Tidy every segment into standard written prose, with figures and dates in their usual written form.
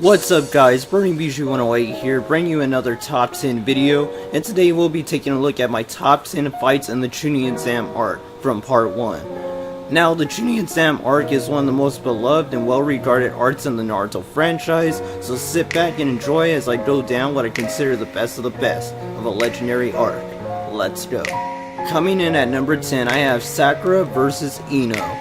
What's up guys, Burning Bijou 108 here, bringing you another top 10 video, and today we'll be taking a look at my top 10 fights in the Chunin exam arc from part 1. Now, the Chunin exam arc is one of the most beloved and well-regarded arcs in the Naruto franchise, so sit back and enjoy as I go down what I consider the best of the best of a legendary arc. Let's go. Coming in at number 10, I have Sakura vs. Ino.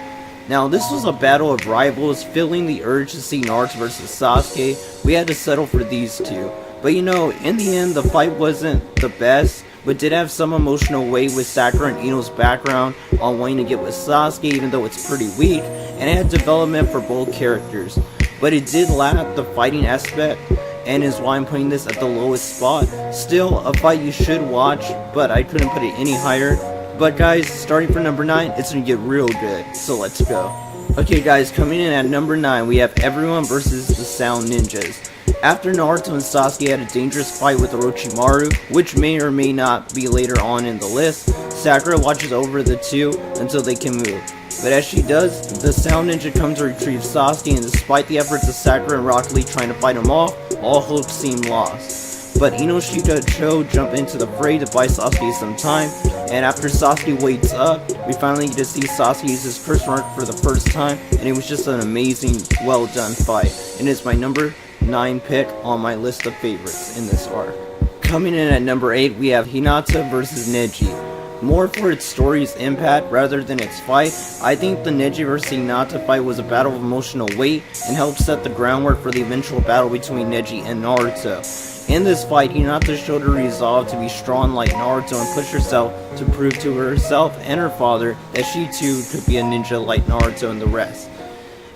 Now, this was a battle of rivals, feeling the urge to see Naruto vs Sasuke. We had to settle for these two. But in the end, the fight wasn't the best, but did have some emotional weight with Sakura and Ino's background on wanting to get with Sasuke, even though it's pretty weak, and it had development for both characters. But it did lack the fighting aspect, and is why I'm putting this at the lowest spot. Still, a fight you should watch, but I couldn't put it any higher. But guys, starting from number 9, it's gonna get real good, so let's go. Okay guys, coming in at number 9, we have Everyone versus the Sound Ninjas. After Naruto and Sasuke had a dangerous fight with Orochimaru, which may or may not be later on in the list, Sakura watches over the two until they can move. But as she does, the Sound Ninja comes to retrieve Sasuke, and despite the efforts of Sakura and Rock Lee trying to fight him off, all hope seemed lost. But Inoshika and Cho jump into the fray to buy Sasuke some time, and after Sasuke wakes up, we finally get to see Sasuke use his curse mark for the first time, and it was just an amazing, well done fight, and it's my number 9 pick on my list of favorites in this arc. Coming in at number 8, we have Hinata vs Neji. More for its story's impact rather than its fight, I think the Neji vs Hinata fight was a battle of emotional weight and helped set the groundwork for the eventual battle between Neji and Naruto. In this fight, Hinata showed her resolve to be strong like Naruto and push herself to prove to herself and her father that she too could be a ninja like Naruto and the rest.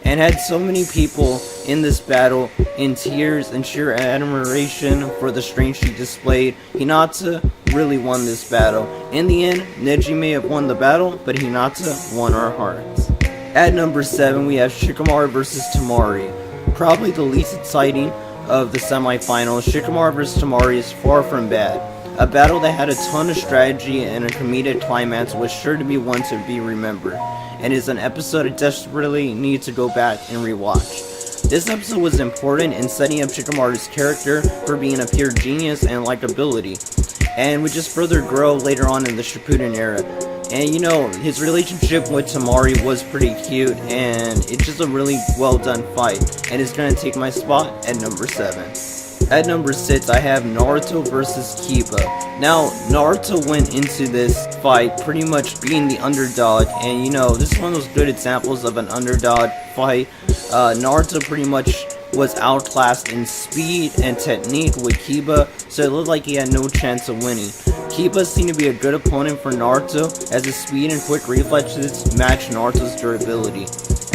And had so many people in this battle in tears and sheer admiration for the strength she displayed. Hinata really won this battle. In the end, Neji may have won the battle, but Hinata won our hearts. At number 7, we have Shikamaru vs Temari. Probably the least exciting of the semifinals. Shikamaru vs Temari is far from bad. A battle that had a ton of strategy and a comedic climax was sure to be one to be remembered, and is an episode I desperately need to go back and rewatch. This episode was important in setting up Shikamaru's character for being a pure genius and likability, and would just further grow later on in the Shippuden era. And his relationship with Temari was pretty cute, and it's just a really well done fight, and it's gonna take my spot at number 7. At number 6, I have Naruto vs Kiba. Now, Naruto went into this fight pretty much being the underdog, and this is one of those good examples of an underdog fight. Naruto pretty much was outclassed in speed and technique with Kiba, so it looked like he had no chance of winning. Kiba seemed to be a good opponent for Naruto, as his speed and quick reflexes matched Naruto's durability.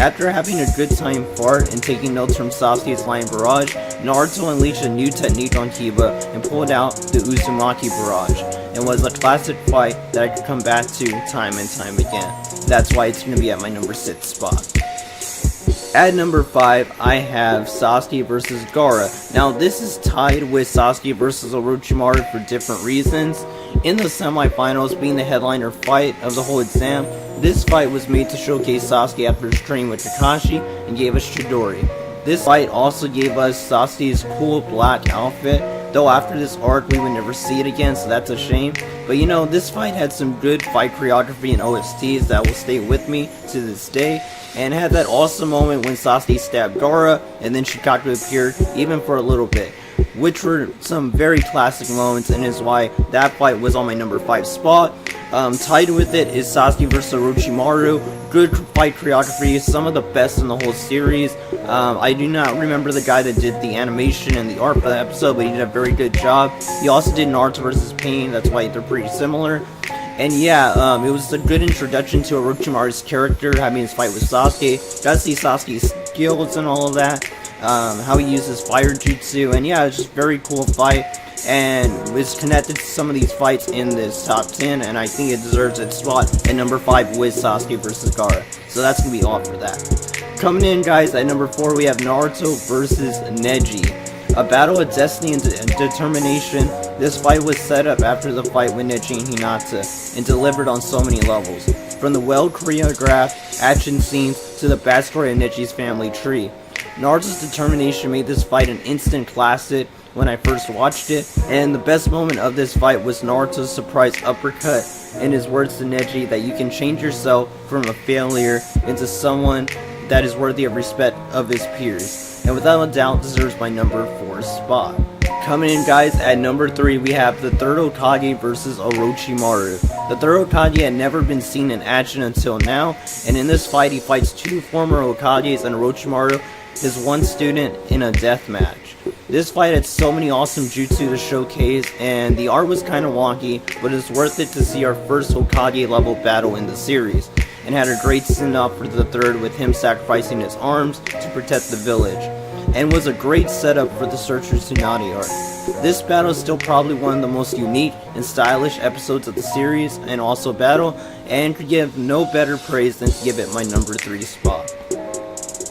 After having a good time fart and taking notes from Sasuke's Lion Barrage, Naruto unleashed a new technique on Kiba and pulled out the Uzumaki Barrage, and was a classic fight that I could come back to time and time again. That's why it's going to be at my number 6 spot. At number 5, I have Sasuke vs Gaara. Now, this is tied with Sasuke vs Orochimaru for different reasons. In the semifinals, being the headliner fight of the whole exam, this fight was made to showcase Sasuke after his training with Kakashi and gave us Chidori. This fight also gave us Sasuke's cool black outfit, though after this arc we would never see it again, so that's a shame. But this fight had some good fight choreography and OSTs that will stay with me to this day, and had that awesome moment when Sasuke stabbed Gaara and then Shikaku appeared even for a little bit, which were some very classic moments, and is why that fight was on my number 5 spot. Tied with it is Sasuke vs Orochimaru. Good fight choreography, some of the best in the whole series. I do not remember the guy that did the animation and the art for that episode, but he did a very good job. He also did Naruto vs Pain, that's why they're pretty similar. And yeah, it was a good introduction to Orochimaru's character, having his fight with Sasuke. Got to see Sasuke's skills and all of that, how he uses fire jutsu, and yeah, it's just a very cool fight, and it's connected to some of these fights in this top 10, and I think it deserves its spot at number 5 with Sasuke vs Gaara. So that's going to be all for that. Coming in, guys, at number 4, we have Naruto vs Neji. A battle of destiny and determination. This fight was set up after the fight with Neji and Hinata, and delivered on so many levels. From the well choreographed action scenes to the backstory of Neji's family tree. Naruto's determination made this fight an instant classic when I first watched it, and the best moment of this fight was Naruto's surprise uppercut and his words to Neji that you can change yourself from a failure into someone that is worthy of respect of his peers, and without a doubt deserves my number 4 spot. Coming in, guys, at number 3 we have the third Hokage versus Orochimaru. The third Hokage had never been seen in action until now, and in this fight he fights 2 former Hokages and Orochimaru, his one student, in a death match. This fight had so many awesome jutsu to showcase, and the art was kinda wonky, but it's worth it to see our first Hokage level battle in the series, and had a great send-off for the third with him sacrificing his arms to protect the village, and was a great setup for the Searcher Tsunade arc. This battle is still probably one of the most unique and stylish episodes of the series, and also battle, and could give no better praise than to give it my number 3 spot.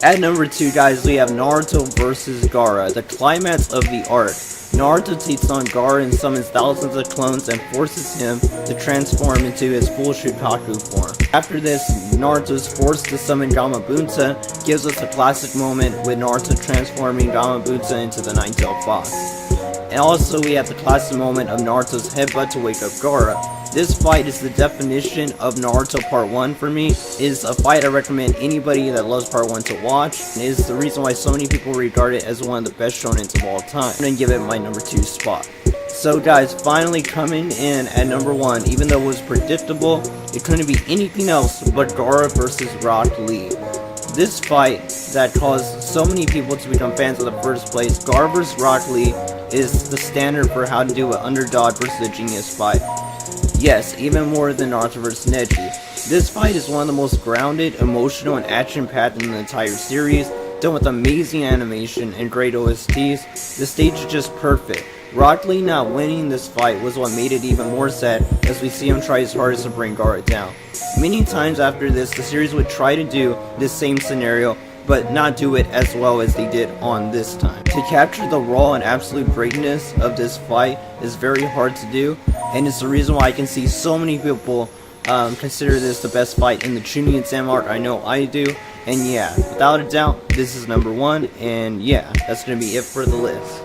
At number 2, guys, we have Naruto vs. Gaara, the climax of the arc. Naruto takes on Gaara and summons thousands of clones and forces him to transform into his full Shukaku form. After this, Naruto is forced to summon Gamabunta, gives us a classic moment with Naruto transforming Gamabunta into the Nine-Tailed Fox. And also we have the classic moment of Naruto's headbutt to wake up Gaara. This fight is the definition of Naruto Part 1 for me. It is a fight I recommend anybody that loves Part 1 to watch, and it is the reason why so many people regard it as one of the best shonens of all time. I'm gonna give it my number 2 spot. So guys, finally coming in at number 1, even though it was predictable, it couldn't be anything else but Gaara versus Rock Lee. This fight that caused so many people to become fans in the first place, Gaara vs. Rock Lee, is the standard for how to do an underdog versus a genius fight. Yes, even more than Naruto vs. Neji. This fight is one of the most grounded, emotional, and action-packed in the entire series, done with amazing animation and great OSTs. The stage is just perfect. Rock Lee not winning this fight was what made it even more sad, as we see him try his hardest to bring Gaara down. Many times after this, the series would try to do this same scenario, but not do it as well as they did on this time. To capture the raw and absolute greatness of this fight is very hard to do, and it's the reason why I can see so many people consider this the best fight in the Chunin Sam arc. I know I do, and yeah, without a doubt, this is number 1, and yeah, that's gonna be it for the list.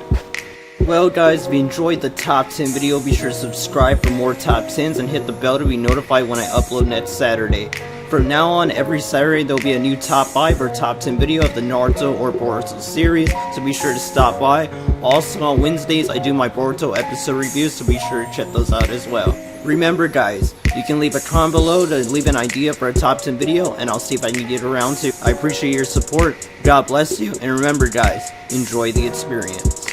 Well guys, if you enjoyed the top 10 video, be sure to subscribe for more top 10s and hit the bell to be notified when I upload next Saturday. From now on, every Saturday there'll be a new top 5 or top 10 video of the Naruto or Boruto series, so be sure to stop by. Also on Wednesdays I do my Boruto episode reviews, so be sure to check those out as well. Remember guys, you can leave a comment below to leave an idea for a top 10 video, and I'll see if I can get around to. I appreciate your support, God bless you, and remember guys, enjoy the experience.